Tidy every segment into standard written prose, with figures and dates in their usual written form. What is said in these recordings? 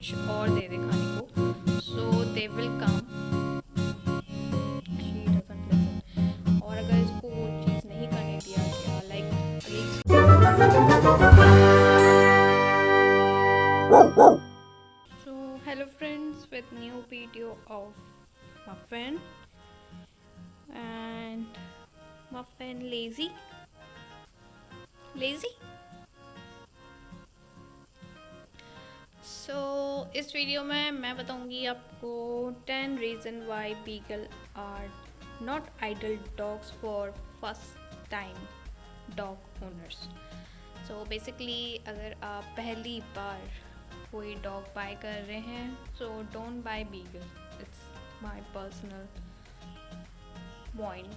कुछ और दे दे खाने को, so they will come. She doesn't listen. और अगर इसको वो चीज़ नहीं करने दिया गया, like so hello friends, with new video of Muffin and Muffin lazy. इस वीडियो में मैं बताऊंगी आपको 10 reason why beagle are not ideal dogs for first time dog owners. So basically अगर आप पहली बार कोई डॉग बाय कर रहे हैं, so don't bye beagle. It's my personal point,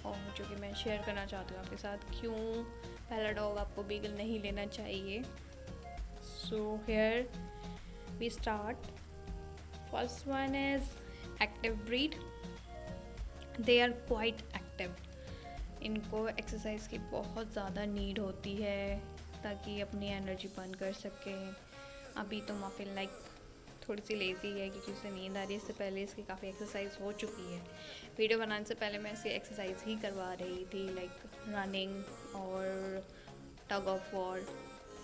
और जो कि मैं शेयर करना चाहती हूँ आपके साथ, क्यों पहला डॉग आपको बीगल नहीं लेना चाहिए। So here we start. First one is active breed. They are quite active. इनको एक्सरसाइज की बहुत ज़्यादा नीड होती है ताकि अपनी एनर्जी बर्न कर सकें। अभी तो मफिन लाइक थोड़ी सी लेज़ी है क्योंकि उसे नींद आ रही है। इससे पहले इसकी काफ़ी एक्सरसाइज हो चुकी है। वीडियो बनाने से पहले मैं इसकी एक्सरसाइज ही करवा रही थी, लाइक रनिंग और टग ऑफ वॉर,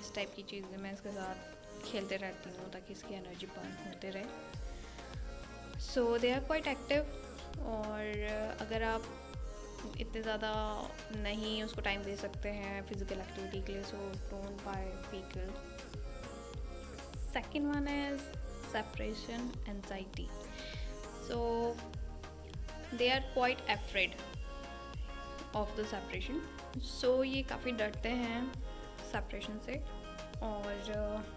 इस टाइप की चीज़ें मैं इसके साथ खेलते रहती हूँ ताकि इसकी एनर्जी बर्न होते रहे। सो दे आर क्वाइट एक्टिव। और अगर आप इतने ज़्यादा नहीं उसको टाइम दे सकते हैं फिज़िकल एक्टिविटी के लिए, so don't buy vehicle. Second one is separation anxiety. So they are quite afraid of the separation. So ये काफ़ी डरते हैं सेपरेशन से। और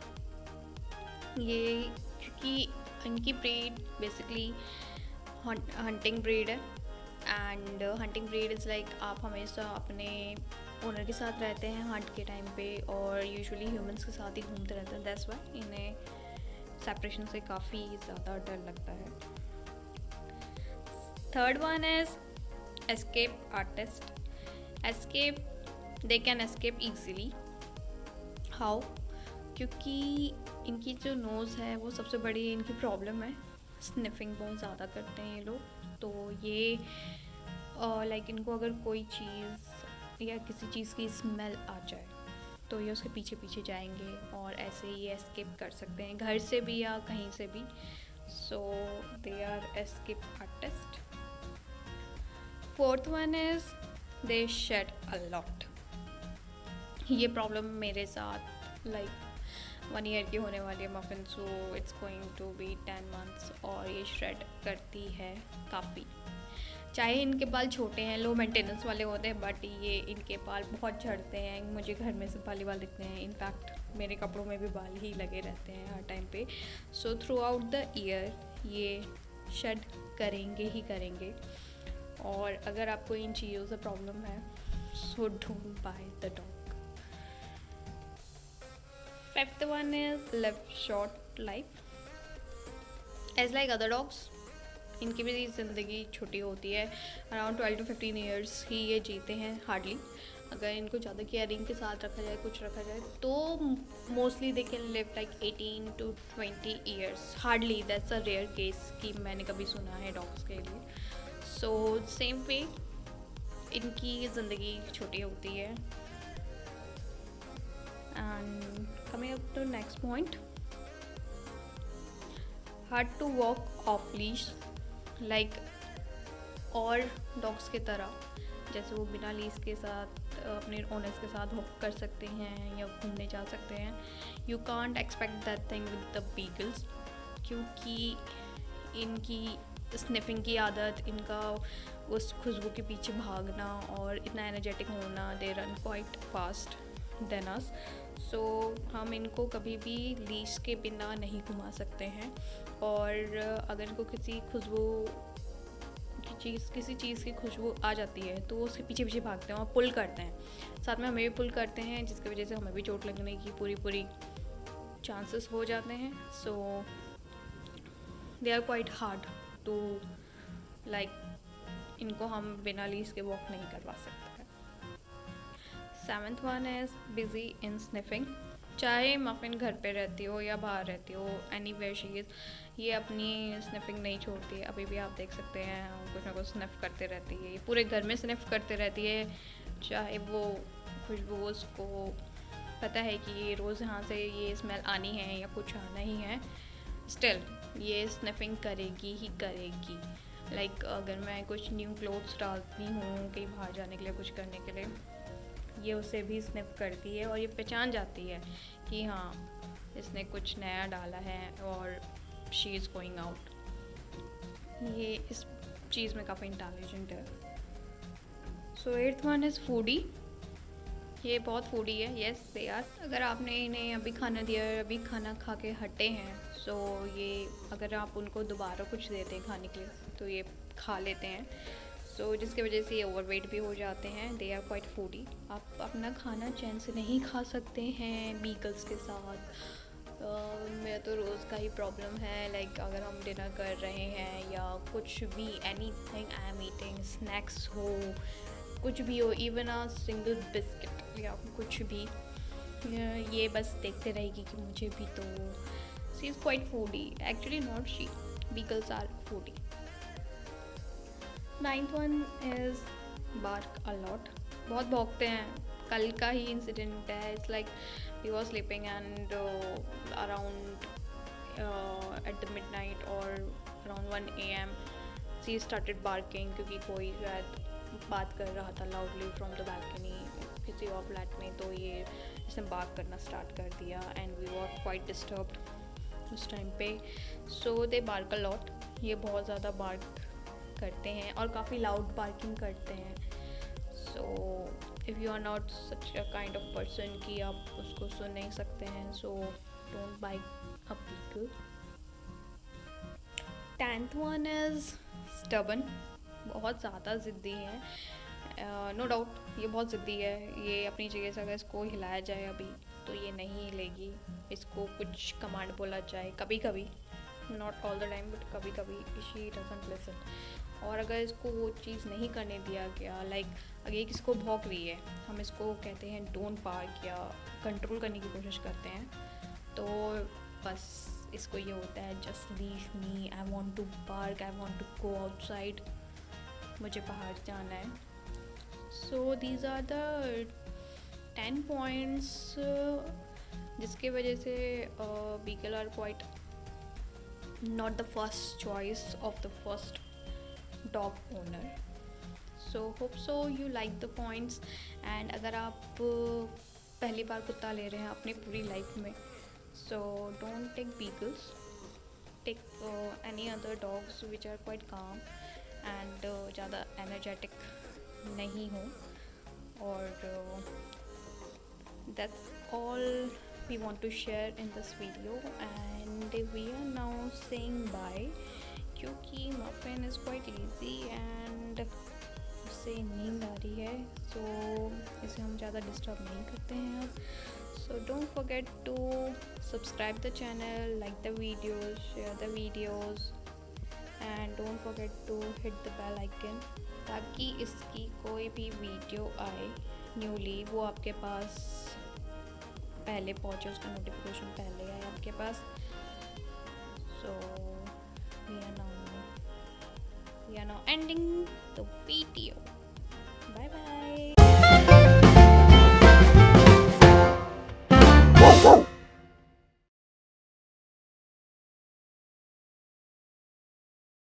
ये क्योंकि इनकी ब्रीड बेसिकली हंटिंग ब्रीड है, and hunting breed is like आप हमेशा अपने ओनर के साथ रहते हैं हंट के टाइम पे, और यूजुअली ह्यूमंस के साथ ही घूमते रहते हैं। दैट्स वाई इन्हें सेपरेशन से काफ़ी ज़्यादा डर लगता है। Third one is escape artist. Escape, they can escape easily. How? क्योंकि इनकी जो नोज़ है वो सबसे बड़ी इनकी प्रॉब्लम है। स्निफिंग बहुत ज़्यादा करते हैं ये लोग। तो ये लाइक इनको अगर कोई चीज़ या किसी चीज़ की स्मेल आ जाए तो ये उसके पीछे पीछे जाएंगे और ऐसे ये एस्केप कर सकते हैं घर से भी या कहीं से भी। So they are escape artist. Fourth one is they shed a lot. ये प्रॉब्लम मेरे साथ लाइक 1 ईयर की होने वाली है Muffin, so it's going to be 10 months, और ये श्रेड करती है काफ़ी। चाहे इनके बाल छोटे हैं, लो मेंटेनेंस वाले होते हैं, बट ये इनके बाल बहुत झड़ते हैं। मुझे घर में से बाल दिखते हैं, इनफैक्ट मेरे कपड़ों में भी बाल ही लगे रहते हैं हर टाइम पे। So through out the year ये शेड करेंगे ही करेंगे। और अगर आपको इन चीज़ों से प्रॉब्लम है, सो don't by the dog. Fifth one is live short life. As like other dogs, इनकी भी ज़िंदगी छोटी होती है। अराउंड 12 to 15 ईयर्स ही ये जीते हैं हार्डली। अगर इनको ज़्यादा केयरिंग के साथ रखा जाए, कुछ रखा जाए, तो mostly they can live like 18 to 20 years hardly. That's a rare case कि मैंने कभी सुना है डॉग्स के लिए। सो सेम वे इनकी ज़िंदगी छोटी होती है। And coming up to next point, hard to walk off leash, like और डॉग्स की तरह जैसे वो बिना लीज के साथ अपने ओनर्स के साथ वॉक कर सकते हैं या घूमने जा सकते हैं। You can't expect that thing with the beagles, क्योंकि इनकी स्निफिंग की आदत, इनका उस खुशबू के पीछे भागना और इतना एनर्जेटिक होना, they run quite fast than us. So हम इनको कभी भी लीश के बिना नहीं घुमा सकते हैं। और अगर इनको किसी चीज़ की खुशबू आ जाती है तो वो उसके पीछे पीछे भागते हैं और पुल करते हैं, साथ में हमें भी पुल करते हैं, जिसकी वजह से हमें भी चोट लगने की पूरी चांसेस हो जाते हैं। So they are quite hard to like, इनको हम बिना लीज के वॉक नहीं करवा सकते हैं। Seventh one is busy in sniffing. चाहे मफिन घर पे रहती हो या बाहर रहती हो, एनी वेयर शी इज़, ये अपनी स्निफिंग नहीं छोड़ती है। अभी भी आप देख सकते हैं कुछ ना कुछ स्निफ करते रहती है, ये पूरे घर में स्निफ करते रहती है। चाहे वो खुशबू उसको पता है कि ये रोज़ यहाँ से ये स्मेल आनी है या कुछ आना ही है, स्टिल ये स्निफिंग करेगी ही करेगी। लाइक अगर मैं कुछ न्यू क्लोथ्स डालती हूँ कहीं बाहर जाने के लिए, कुछ करने के लिए, ये उसे भी स्निफ करती है और ये पहचान जाती है कि हाँ इसने कुछ नया डाला है और शी इज़ गोइंग आउट। ये इस चीज़ में काफ़ी इंटेलिजेंट है। सो 8th वन इज़ फूडी। ये बहुत फूडी है, येस दे आर। अगर आपने इन्हें अभी खाना दिया है, अभी खाना खा के हटे हैं, सो ये अगर आप उनको दोबारा कुछ देते हैं खाने के लिए तो ये खा लेते हैं। सो जिसकी वजह से ये ओवरवेट भी हो जाते हैं। They are quite foodie. आप अपना खाना चैन से नहीं खा सकते हैं बीगल्स के साथ। मेरा तो रोज़ का ही प्रॉब्लम है। लाइक अगर हम डिनर कर रहे हैं या कुछ भी, any thing I am eating, snacks हो, कुछ भी हो, इवन अ सिंगल बिस्किट या कुछ भी, ये बस देखते रहेगी कि मुझे भी तो। She is quite foodie, actually not she, beagles are foodie. 9th one is bark a lot. बहुत भौंकते हैं। कल का ही इंसिडेंट है। It's like we were sleeping and around at the midnight और around 1 AM she started barking, क्योंकि कोई शायद बात कर रहा था लाउडली फ्रॉम द बालकनी किसी और फ्लैट में, तो ये इसने बार्क करना स्टार्ट कर दिया and we were quite disturbed उस टाइम पे। So they bark a lot. ये बहुत ज़्यादा बार्क करते हैं और काफ़ी लाउड बार्किंग करते हैं। So if you are not such a kind of person कि आप उसको सुन नहीं सकते हैं, so don't bike a beagle. 10th one is stubborn. बहुत ज़्यादा ज़िद्दी है, नो डाउट ये बहुत ज़िद्दी है। ये अपनी जगह से अगर इसको हिलाया जाए अभी तो ये नहीं हिलेगी। इसको कुछ कमांड बोला जाए कभी कभी, not all the time but कभी कभी, शी डजंट लिसन। और अगर इसको वो चीज़ नहीं करने दिया गया, लाइक अगर इसको भौंक रही है, हम इसको कहते हैं डोंट बार्क या कंट्रोल करने की कोशिश करते हैं, तो बस इसको ये होता है just leave me, I want to bark, I want to go outside, मुझे बाहर जाना है। So these are the 10 points जिसके वजह से beagle are quite not the first choice of the first dog owner. So hope so you like the points. And अगर आप पहली बार कुत्ता ले रहे हैं अपनी पूरी लाइफ में, so don't take beagles, take any other dogs which are quite calm and ज़्यादा energetic नहीं हो। और that's all we want to share in this video, and we are now saying bye क्योंकि Muffin is quite lazy and उसे नींद आ रही है, so इसे हम ज़्यादा डिस्टर्ब नहीं करते हैं अब। So don't forget to subscribe the channel, like the videos, share the videos and don't forget to hit the bell icon ताकि इसकी कोई भी वीडियो आए न्यूली वो आपके पास पहले पहुँचे, उसका नोटिफिकेशन पहले आए आपके पास। सो we are now ending the video.